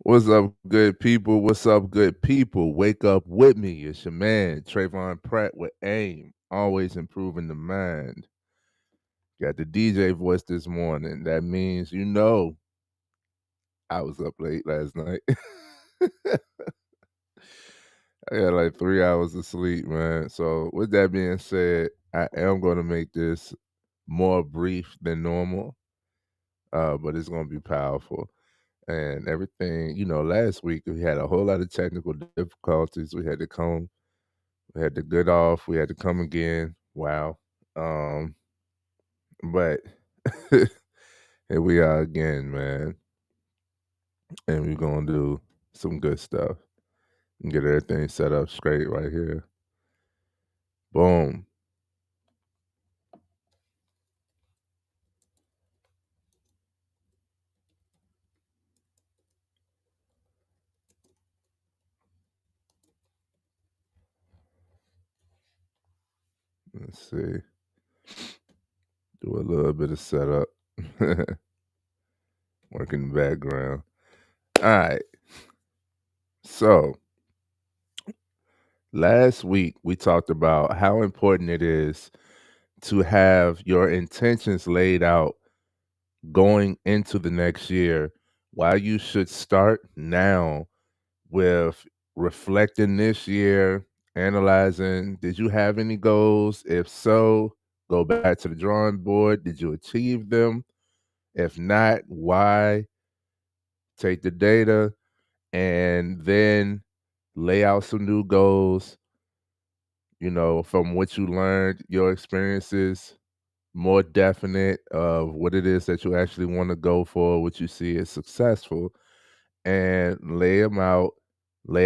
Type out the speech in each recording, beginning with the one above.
What's up, good people? What's up, good people? Wake up with me. It's your man, Trayvon Pratt with AIM, always improving the mind. Got the DJ voice this morning. That means I was up late last night. I got like 3 hours of sleep, man. So, with that being said, I am going to make this more brief than normal, but it's going to be powerful. And everything, last week we had a whole lot of technical difficulties. We had to get off. We had to come again. Wow. Um, but here we are again, man. And we're gonna do some good stuff and get everything set up straight right here. Boom. Let's see. Do a little bit of setup. Work in the background. All right. So last week we talked about how important it is to have your intentions laid out going into the next year, why you should start now with reflecting this year, analyzing, did you have any goals? If so, go back to the drawing board. Did you achieve them? If not, why? Take the data and then lay out some new goals, from what you learned, your experiences, more definite of what it is that you actually want to go for, what you see as successful, and lay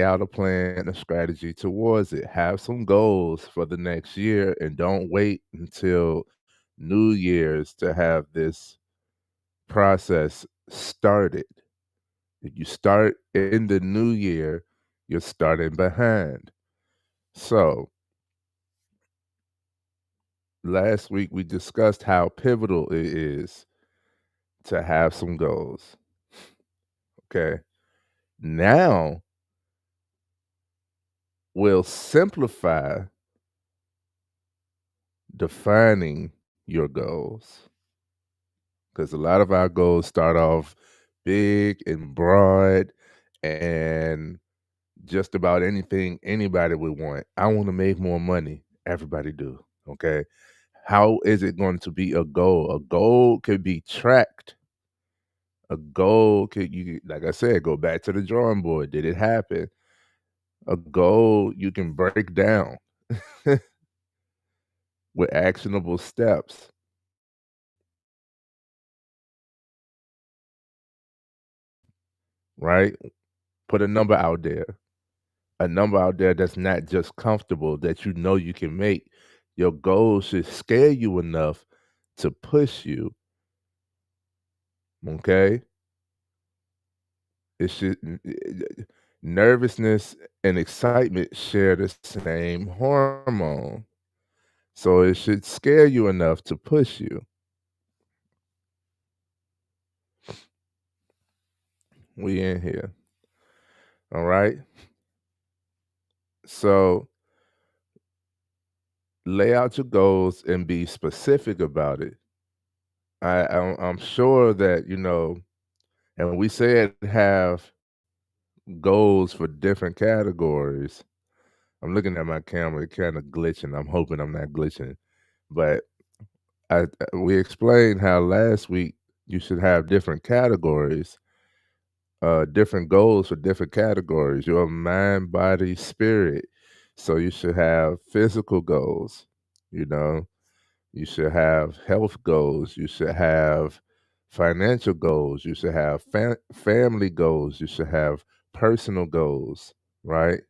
out a plan, a strategy towards it. Have some goals for the next year and don't wait until New Year's to have this process started. If you start in the new year, you're starting behind. So, last week we discussed how pivotal it is to have some goals. Okay. Now we'll simplify defining your goals because a lot of our goals start off big and broad and just about anything anybody would want. I want to make more money. Everybody do. Okay. How is it going to be a goal? A goal could be tracked. A goal could, you like I said, go back to the drawing board. Did it happen? A goal you can break down with actionable steps, right? Put a number out there that's not just comfortable, that you know you can make. Your goal should scare you enough to push you. Okay? It should nervousness and excitement share the same hormone. So it should scare you enough to push you. We in here. All right. So lay out your goals and be specific about it. I'm sure that and we said have goals for different categories. I'm looking at my camera, it kind of glitching. I'm hoping I'm not glitching, but we explained how last week you should have different categories, different goals for different categories. Your mind, body, spirit. So you should have physical goals. You know, you should have health goals. You should have financial goals. You should have family goals. You should have personal goals, right?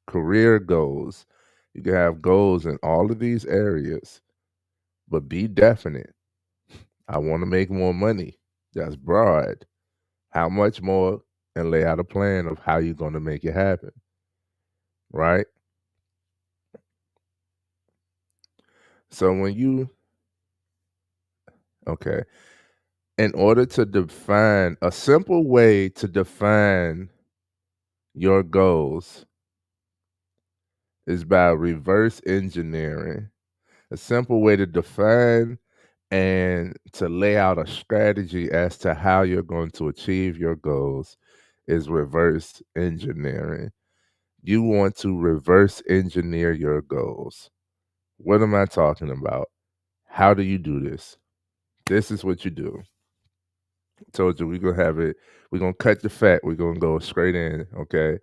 Career goals. You can have goals in all of these areas, but be definite. I want to make more money. That's broad. How much more? And lay out a plan of how you're going to make it happen, right? So when you, okay, In order to define a simple way to define your goals is by reverse engineering. A simple way to define and to lay out a strategy as to how you're going to achieve your goals is reverse engineering. You want to reverse engineer your goals. What am I talking about? How do you do this? This is what you do. Told you we're gonna have it, we're gonna cut the fat, we're gonna go straight in, okay?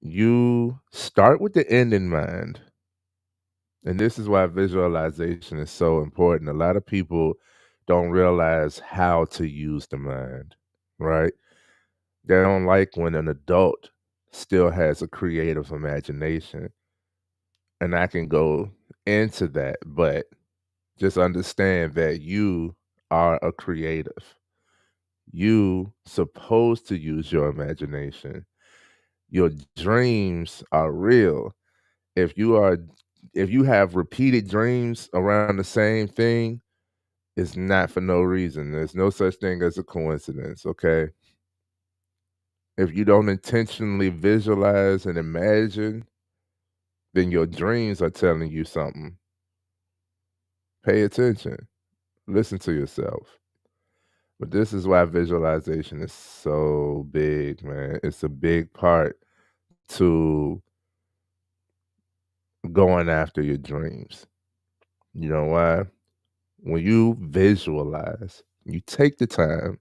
You start with the end in mind. And this is why visualization is so important. A lot of people don't realize how to use the mind, right? They don't like when an adult still has a creative imagination. And I can go into that, but just understand that you are a creative. You supposed to use your imagination. Your dreams are real. If you are if you have repeated dreams around the same thing, it's not for no reason. There's no such thing as a coincidence, okay? If you don't intentionally visualize and imagine, then your dreams are telling you something. Pay attention. Listen to yourself. But this is why visualization is so big, man. It's a big part to going after your dreams. You know why? When you visualize, you take the time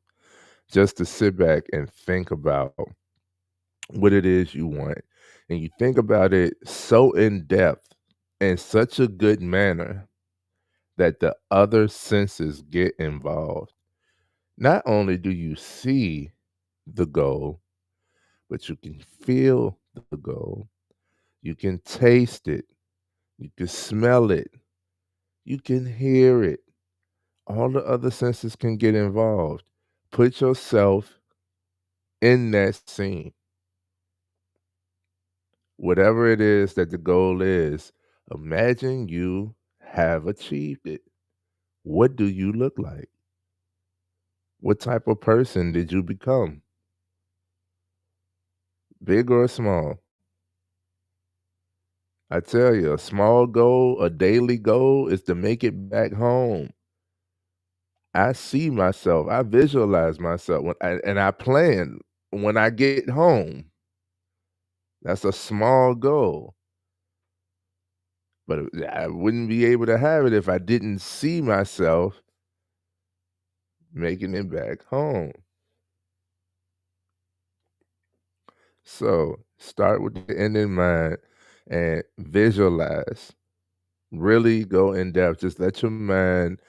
just to sit back and think about what it is you want. And you think about it so in depth in such a good manner that the other senses get involved. Not only do you see the goal, but you can feel the goal. You can taste it. You can smell it. You can hear it. All the other senses can get involved. Put yourself in that scene. Whatever it is that the goal is, imagine you have achieved it. What do you look like? What type of person did you become? Big or small? I tell you, a small goal, a daily goal is to make it back home. I see myself, I visualize myself and I plan when I get home. That's a small goal. But I wouldn't be able to have it if I didn't see myself making it back home. So start with the end in mind and visualize. Really go in depth. Just let your mind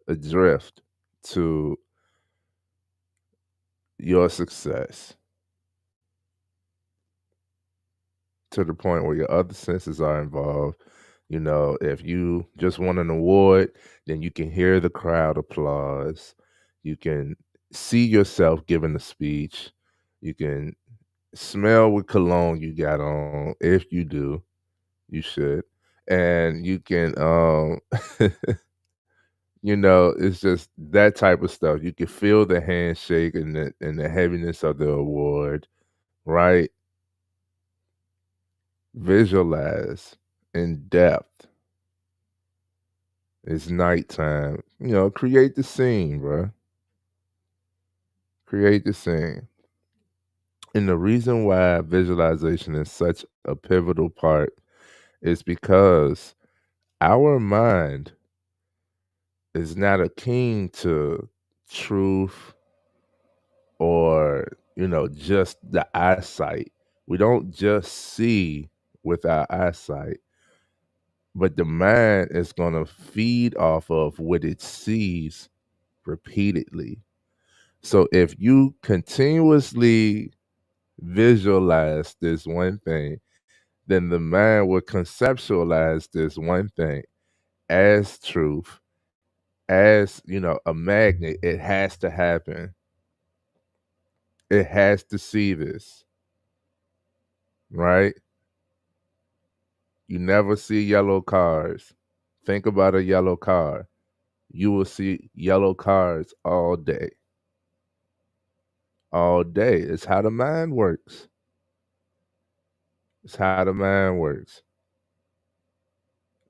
adrift to your success to the point where your other senses are involved. You know, if you just won an award, then you can hear the crowd applause. You can see yourself giving a speech. You can smell what cologne you got on. If you do, you should. And you can you know, it's just that type of stuff. You can feel the handshake and the heaviness of the award, right? Visualize in depth. It's nighttime. You know, create the scene, bro. Create the scene. And the reason why visualization is such a pivotal part is because our mind is not akin to truth or, you know, just the eyesight. We don't just see with our eyesight, but the mind is going to feed off of what it sees repeatedly. So if you continuously visualize this one thing, then the mind will conceptualize this one thing as truth, as, you know, a magnet. It has to happen. It has to see this, right? You never see yellow cars. Think about a yellow car. you will see yellow cards all day. All day. It's how the mind works. It's how the mind works.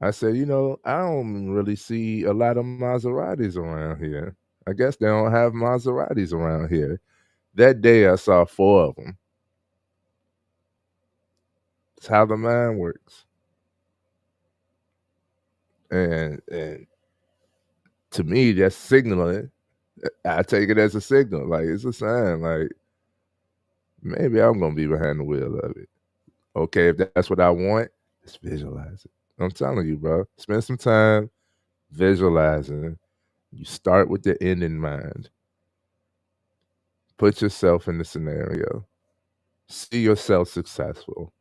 I said, I don't really see a lot of Maseratis around here. I guess they don't have Maseratis around here. That day I saw four of them. It's how the mind works. And to me, that's signaling. I take it as a signal. Like it's a sign. Like maybe I'm gonna be behind the wheel of it. Okay, if that's what I want, just visualize it. I'm telling you, bro. Spend some time visualizing. You start with the end in mind. Put yourself in the scenario. See yourself successful.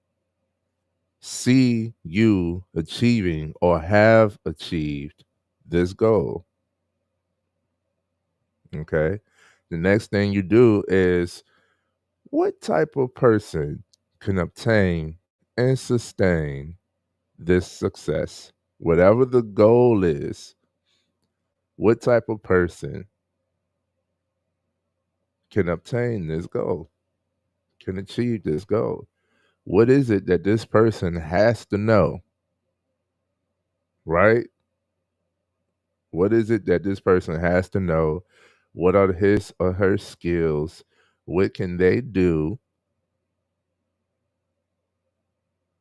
See you achieving or have achieved this goal. Okay. The next thing you do is what type of person can obtain and sustain this success? Whatever the goal is, what type of person can obtain this goal, can achieve this goal? What is it that this person has to know, right? What is it that this person has to know? What are his or her skills? What can they do?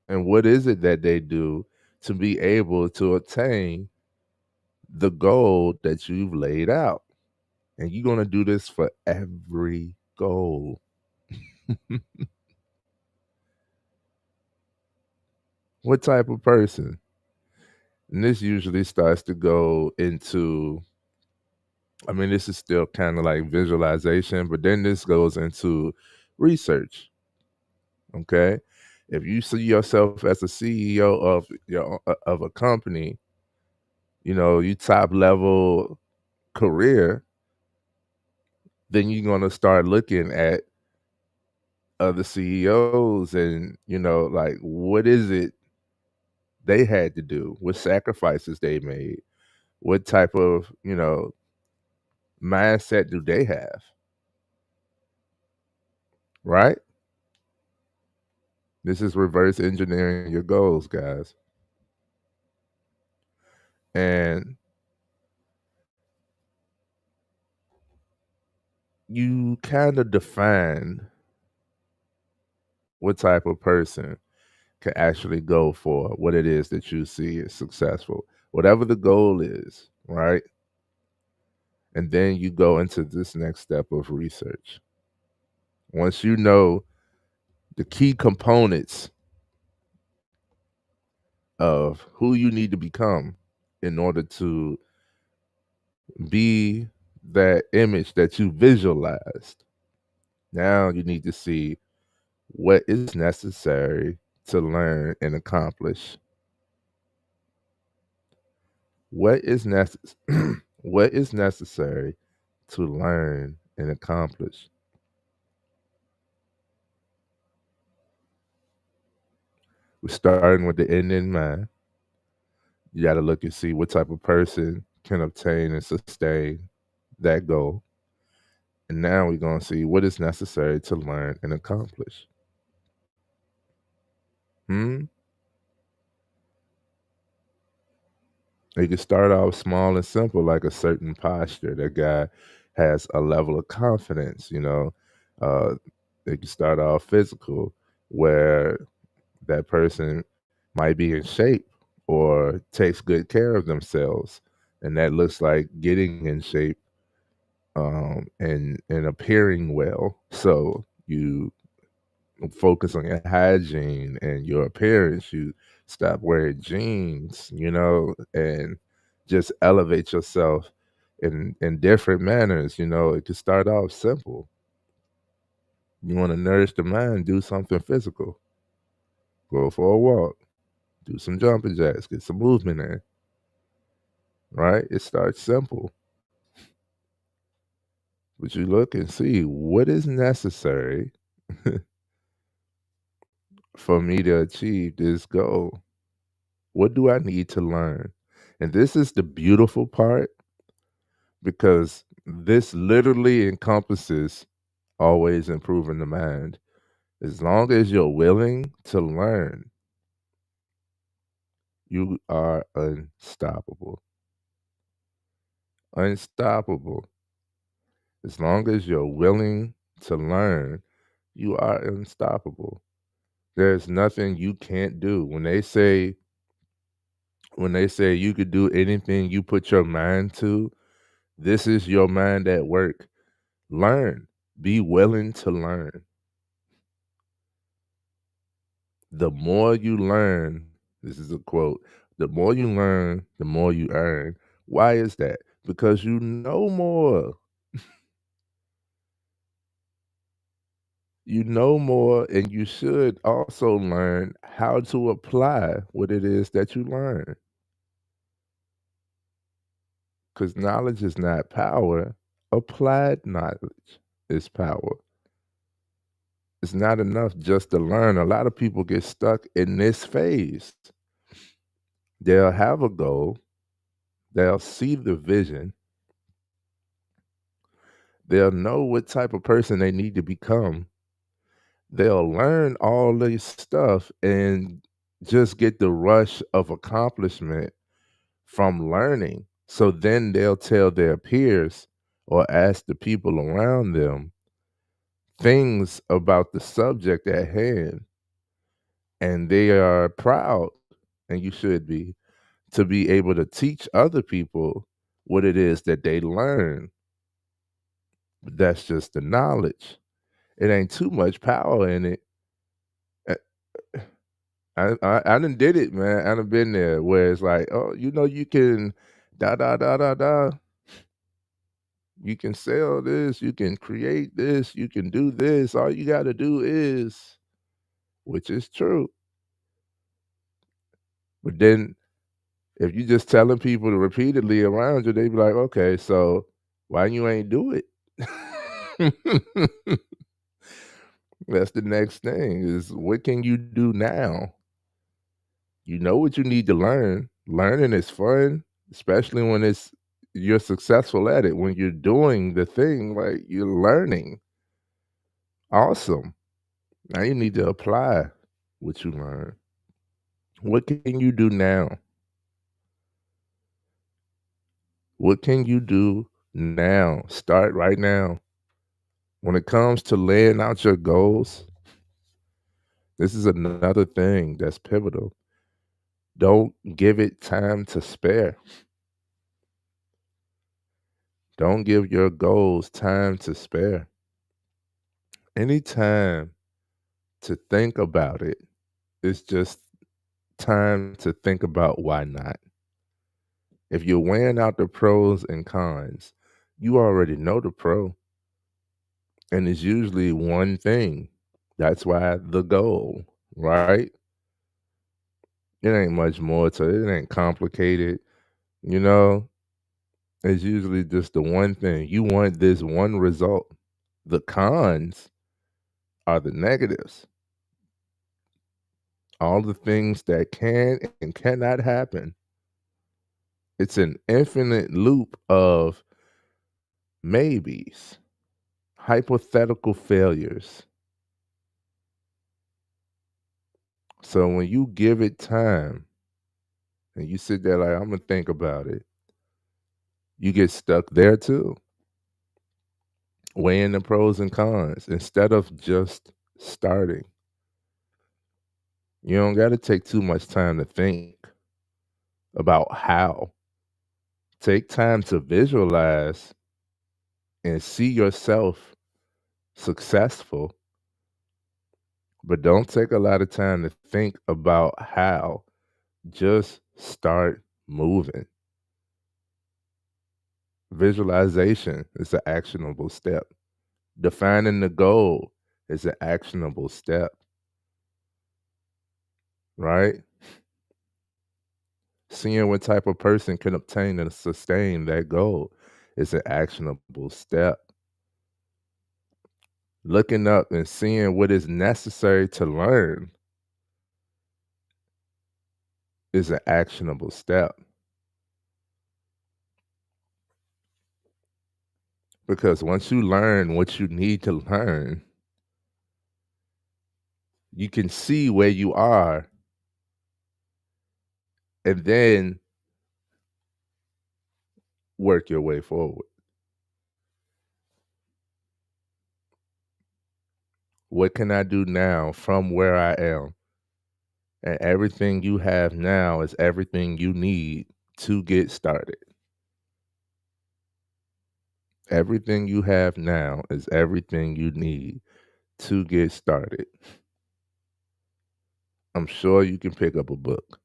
And what is it that they do to be able to attain the goal that you've laid out? And you're going to do this for every goal. What type of person? And this usually starts to go into, I mean, this is still kind of like visualization, but then this goes into research. Okay. If you see yourself as a CEO of a company, you top level career, then you're gonna start looking at other CEOs and like what is it they had to do, what sacrifices they made, what type of mindset do they have, right? This is reverse engineering your goals, guys. And you kind of define what type of person can actually go for what it is that you see as successful, whatever the goal is, right? And then you go into this next step of research. Once you know the key components of who you need to become in order to be that image that you visualized, now you need to see what is necessary to learn and accomplish. What is what is necessary to learn and accomplish? We're starting with the end in mind. You got to look and see what type of person can obtain and sustain that goal. And now we're going to see what is necessary to learn and accomplish. Hmm? You can start off small and simple, like a certain posture. That guy has a level of confidence. Uh, they can start off physical, where that person might be in shape or takes good care of themselves. And that looks like getting in shape and appearing well. So you focus on your hygiene and your appearance. You stop wearing jeans, and just elevate yourself in different manners. It could start off simple. You want to nourish the mind, do something physical. Go for a walk, do some jumping jacks, get some movement in. Right? It starts simple. But you look and see what is necessary for me to achieve this goal. What do I need to learn? And this is the beautiful part. because this literally encompasses always improving the mind. As long as you're willing to learn, you are unstoppable. Unstoppable. As long as you're willing to learn, you are unstoppable. There's nothing you can't do. When they say you could do anything you put your mind to, this is your mind at work. Learn. Be willing to learn. The more you learn, this is a quote, the more you learn, the more you earn. Why is that? Because you know more. You know more, and you should also learn how to apply what it is that you learn. Because knowledge is not power, applied knowledge is power. It's not enough just to learn. A lot of people get stuck in this phase. They'll have a goal, they'll see the vision, they'll know what type of person they need to become. They'll learn all this stuff and just get the rush of accomplishment from learning. So then they'll tell their peers or ask the people around them things about the subject at hand. And they are proud, and you should be, to be able to teach other people what it is that they learn. But that's just the knowledge. It ain't too much power in it. Uh, I done did it, man. I done been there where it's like, oh, you can da da da da da. You can sell this, you can create this, you can do this. All you gotta do is, which is true. But then if you just telling people to repeatedly around you, they be like, okay, so why you ain't do it? That's the next thing is what can you do now? You know what you need to learn. Learning is fun, especially when you're successful at it. When you're doing the thing, like you're learning. Awesome. Now you need to apply what you learn. What can you do now? What can you do now? Start right now. When it comes to laying out your goals, this is another thing that's pivotal. Don't give it time to spare. Don't give your goals time to spare. Any time to think about it, it's just time to think about why not. If you're weighing out the pros and cons, you already know the pro, and it's usually one thing. That's why the goal, right? It ain't much more to it. It ain't complicated. You know, it's usually just the one thing. You want this one result. The cons are the negatives. All the things that can and cannot happen. It's an infinite loop of maybes, hypothetical failures. So when you give it time and you sit there like, I'm going to think about it, you get stuck there too, weighing the pros and cons instead of just starting. You don't got to take too much time to think about how. Take time to visualize and see yourself successful, but don't take a lot of time to think about how. Just start moving. Visualization is an actionable step. Defining the goal is an actionable step, right? Seeing what type of person can obtain and sustain that goal is an actionable step. Looking up and seeing what is necessary to learn is an actionable step. Because once you learn what you need to learn, you can see where you are and then work your way forward. What can I do now from where I am? And everything you have now is everything you need to get started. Everything you have now is everything you need to get started. I'm sure you can pick up a book.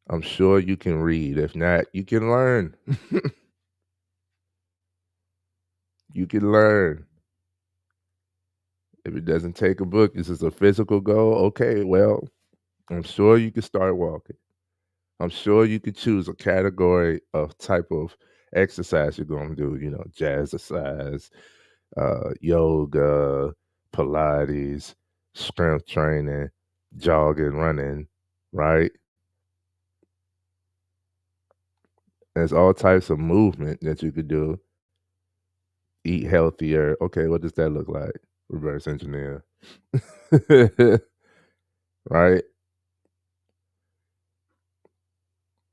I'm sure you can read. If not, you can learn. You can learn. If it doesn't take a book, this is a physical goal. Okay, well, I'm sure you can start walking. I'm sure you could choose a category of type of exercise you're going to do, jazzercise, yoga, Pilates, strength training, jogging, running, right? There's all types of movement that you could do. Eat healthier. Okay, what does that look like? Reverse engineer. Right?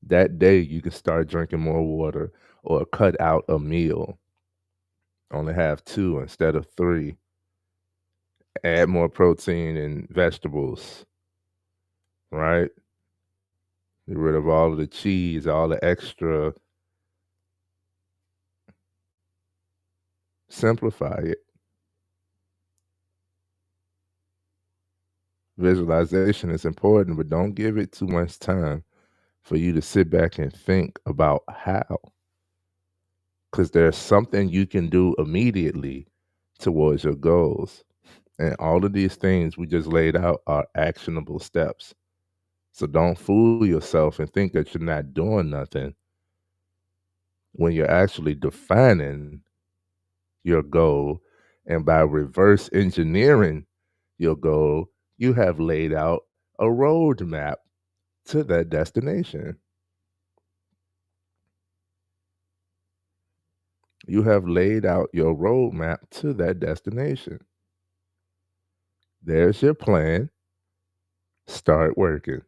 That day you can start drinking more water or cut out a meal. Only have 2 instead of 3. Add more protein and vegetables, right? Get rid of all of the cheese, all the extra. Simplify it. Visualization is important, but don't give it too much time for you to sit back and think about how. Because there's something you can do immediately towards your goals. And all of these things we just laid out are actionable steps. So don't fool yourself and think that you're not doing nothing when you're actually defining your goal. And by reverse engineering your goal, you have laid out a roadmap to that destination. You have laid out your roadmap to that destination. There's your plan. Start working.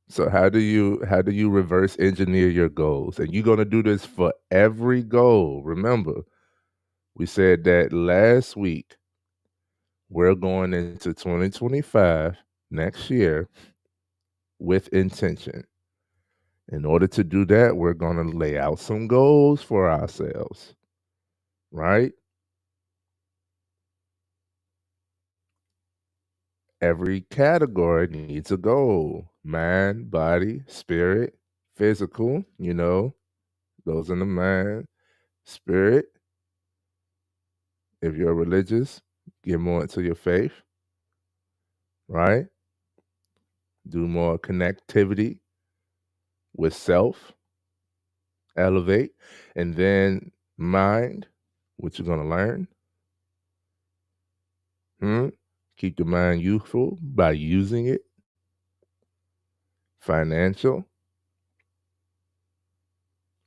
So how do you reverse engineer your goals? And you're going to do this for every goal. Remember, we said that last week. We're going into 2025 next year with intention. In order to do that, we're going to lay out some goals for ourselves, right? Every category needs a goal: mind, body, spirit, physical, those in the mind, spirit. If you're religious, get more into your faith, right? Do more connectivity with self, elevate. And then mind, what you're going to learn. Keep the mind youthful by using it. Financial,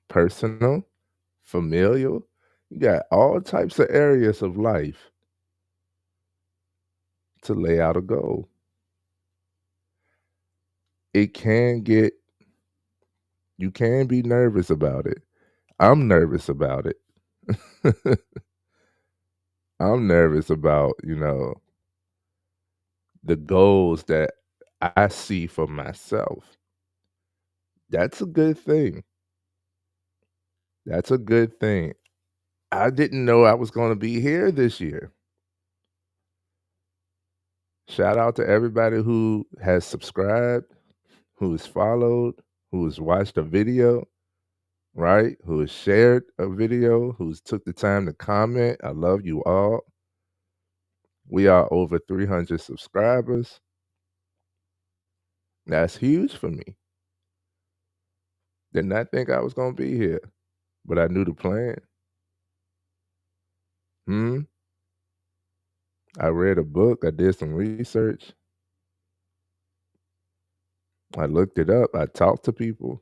personal, familial. You got all types of areas of life to lay out a goal. It can get, you can be nervous about it. I'm nervous about it. I'm nervous about, the goals that I see for myself. That's a good thing. That's a good thing. I didn't know I was going to be here this year. Shout out to everybody who has subscribed, who's followed, who's watched a video, right? Who has shared a video, who's took the time to comment. I love you all. We are over 300 subscribers. That's huge for me. Did not think I was going to be here, but I knew the plan. I read a book. I did some research. I looked it up. I talked to people.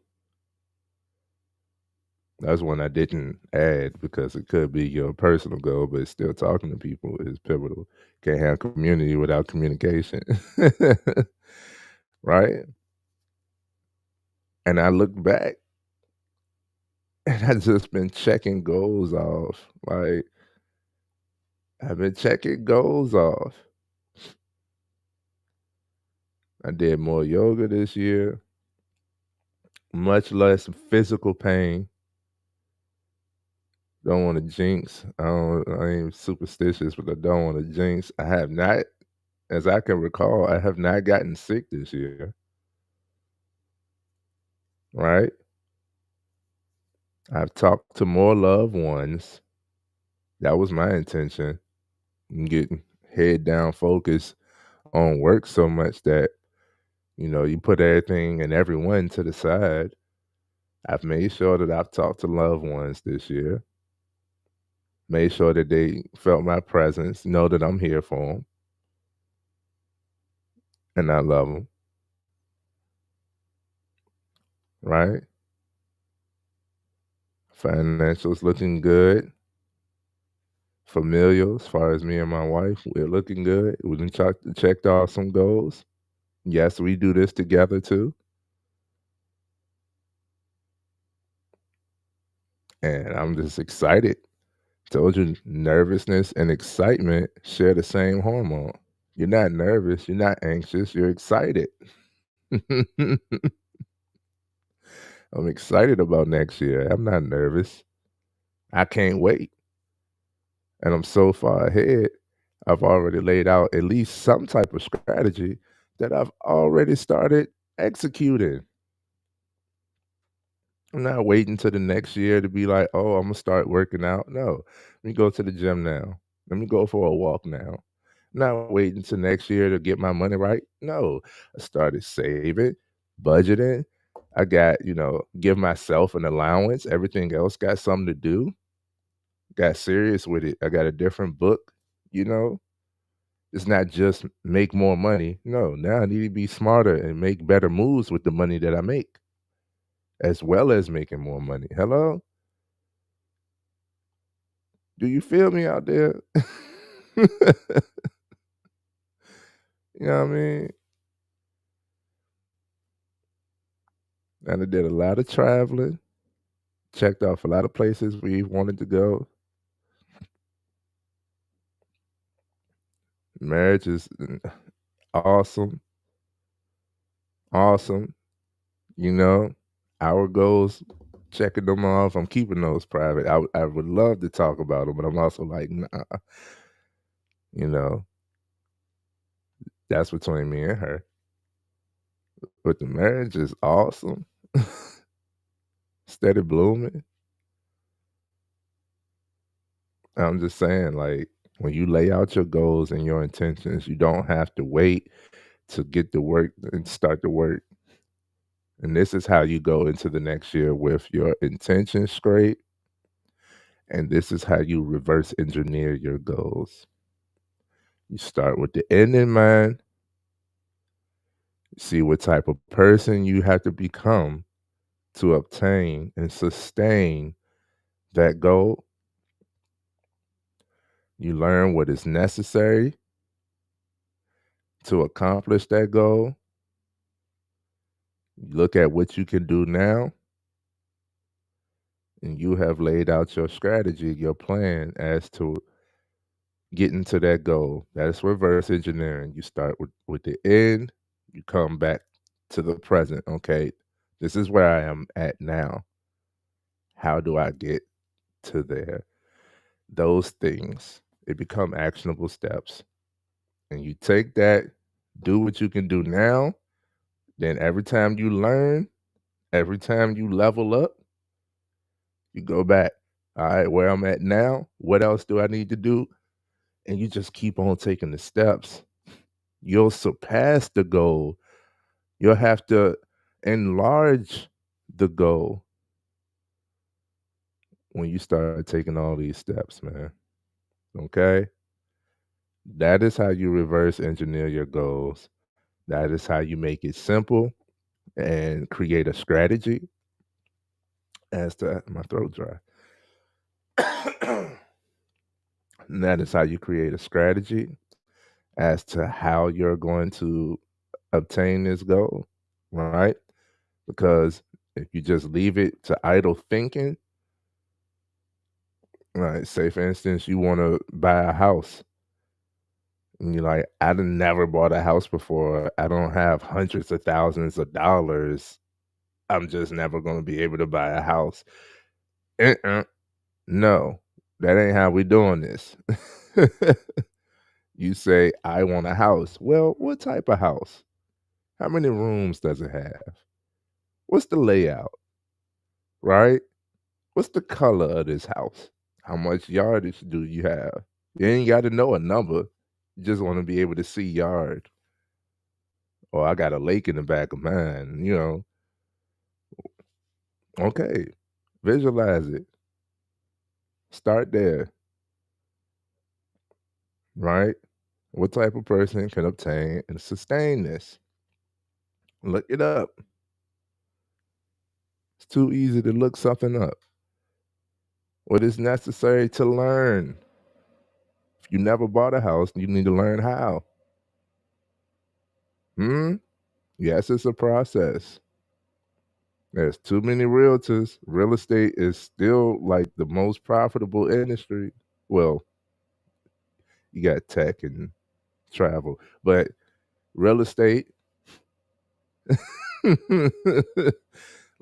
That's one I didn't add because it could be your personal goal, but still talking to people is pivotal. Can't have community without communication. Right? And I look back and I just been checking goals off. Like, I've been checking goals off. I did more yoga this year, much less physical pain. Don't want to jinx. I ain't superstitious, but I don't want to jinx. I have not, as I can recall, I have not gotten sick this year. Right? I've talked to more loved ones. That was my intention. Getting head down focused on work so much that, you put everything and everyone to the side. I've made sure that I've talked to loved ones this year, made sure that they felt my presence, know that I'm here for them, and I love them, right? Financials looking good. Familial, as far as me and my wife, we're looking good. We done checked off some goals. Yes, we do this together too. And I'm just excited. Told you nervousness and excitement share the same hormone. You're not nervous, you're not anxious, you're excited. I'm excited about next year. I'm not nervous. I can't wait. And I'm so far ahead. I've already laid out at least some type of strategy that I've already started executing. I'm not waiting till the next year to be like, oh, I'm gonna start working out. No, let me go to the gym now. Let me go for a walk now. Not waiting till next year to get my money right. No, I started saving, budgeting. I got, give myself an allowance. Everything else got something to do. Got serious with it. I got a different book, you know. It's not just make more money. No, now I need to be smarter and make better moves with the money that I make, as well as making more money. Hello? Do you feel me out there? You know what I mean? And I did a lot of traveling, checked off a lot of places we wanted to go. Marriage is awesome, awesome. You know, our goals, checking them off. I'm keeping those private. I would love to talk about them, but I'm also like, nah, you know, that's between me and her. But the marriage is awesome, steady blooming. I'm just saying, like, when you lay out your goals and your intentions, you don't have to wait to get to work and start to work. And this is how you go into the next year with your intentions straight. And this is how you reverse engineer your goals. You start with the end in mind, see what type of person you have to become to obtain and sustain that goal. You learn what is necessary to accomplish that goal. You look at what you can do now, and you have laid out your strategy, your plan as to getting to that goal. That's reverse engineering. You start with the end, you come back to the present. Okay, this is where I am at now. How do I get to there? Those things, they become actionable steps. And you take that, do what you can do now. Then every time you learn, every time you level up, you go back. All right, where I'm at now, what else do I need to do? And you just keep on taking the steps. You'll surpass the goal. You'll have to enlarge the goal when you start taking all these steps, man. Okay? That is how you reverse engineer your goals. That is how you make it simple and create a strategy as to my throat dry. And that is how you create a strategy as to how you're going to obtain this goal, right? Because if you just leave it to idle thinking, right? Say for instance, you want to buy a house, and you're like, I done never bought a house before. I don't have hundreds of thousands of dollars. I'm just never going to be able to buy a house. Uh-uh. No, that ain't how we doing this. You say, I want a house. Well, what type of house? How many rooms does it have? What's the layout, right? What's the color of this house? How much yardage do you have? You ain't got to know a number. You just want to be able to see yard. Or I got a lake in the back of mine, Okay, visualize it. Start there, right? What type of person can obtain and sustain this? Look it up. It's too easy to look something up. What is necessary to learn? If you never bought a house, you need to learn how. Hmm? Yes, it's a process. There's too many realtors. Real estate is still like the most profitable industry. Well, you got tech and travel, but real estate,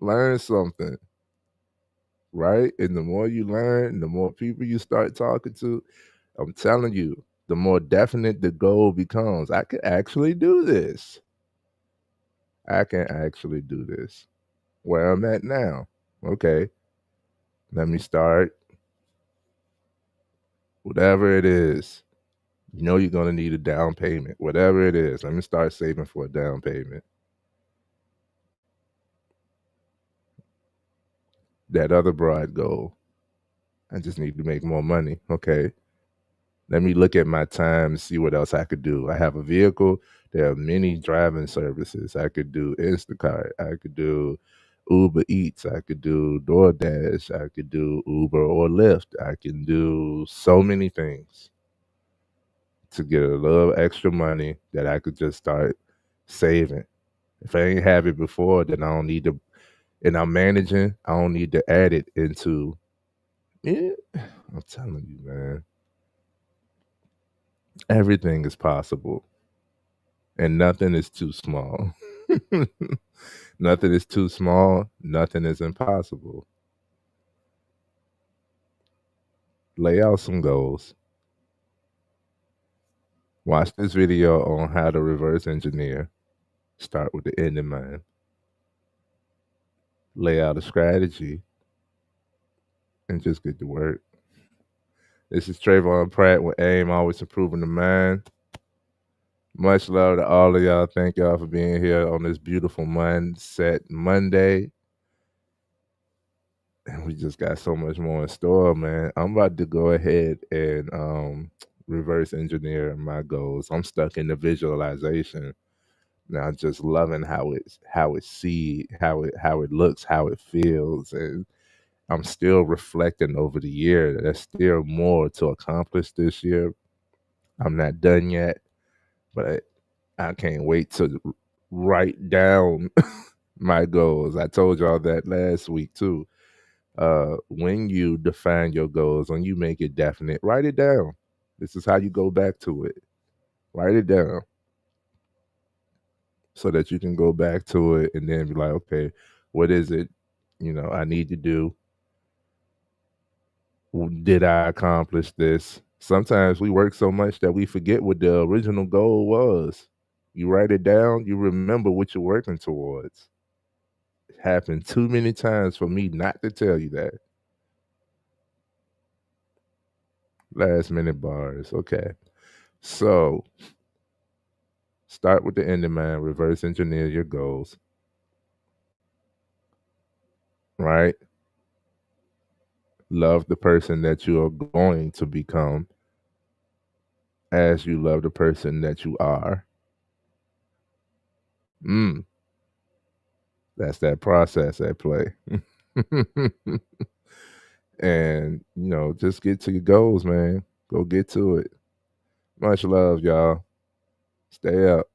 learn something, right? And the more you learn, the more people you start talking to, I'm telling you, the more definite the goal becomes. I can actually do this. I can actually do this. Where I'm at now. Okay, let me start. Whatever it is, you know you're gonna need a down payment. Whatever it is, let me start saving for a down payment. That other broad goal, I just need to make more money. Okay, let me look at my time and see what else I could do. I have a vehicle. There are many driving services. I could do Instacart. I could do Uber Eats. I could do DoorDash. I could do Uber or Lyft. I can do so many things to get a little extra money that I could just start saving. If I ain't have it before, then I don't need to, and I'm managing, I don't need to add it into, yeah, I'm telling you, man, everything is possible and nothing is too small. Nothing is too small, nothing is impossible. Lay out some goals. Watch this video on how to reverse engineer. Start with the end in mind. Lay out a strategy and just get to work. This is Trayvon Pratt with AIM, always improving the mind. Much love to all of y'all. Thank y'all for being here on this beautiful Mindset Monday. And we just got so much more in store, man. I'm about to go ahead and reverse engineer my goals. I'm stuck in the visualization. Now just loving how it looks, how it feels. And I'm still reflecting over the year. There's still more to accomplish this year. I'm not done yet, but I can't wait to write down my goals. I told y'all that last week too. When you define your goals, when you make it definite, write it down. This is how you go back to it. Write it down so that you can go back to it and then be like, okay, what is it, I need to do? Did I accomplish this? Sometimes we work so much that we forget what the original goal was. You write it down, you remember what you're working towards. It happened too many times for me not to tell you that. Last minute bars. Okay. So start with the end in mind, reverse engineer your goals, right? Love the person that you are going to become as you love the person that you are. Mm, that's that process at play. And, just get to your goals, man. Go get to it. Much love, y'all. Stay up.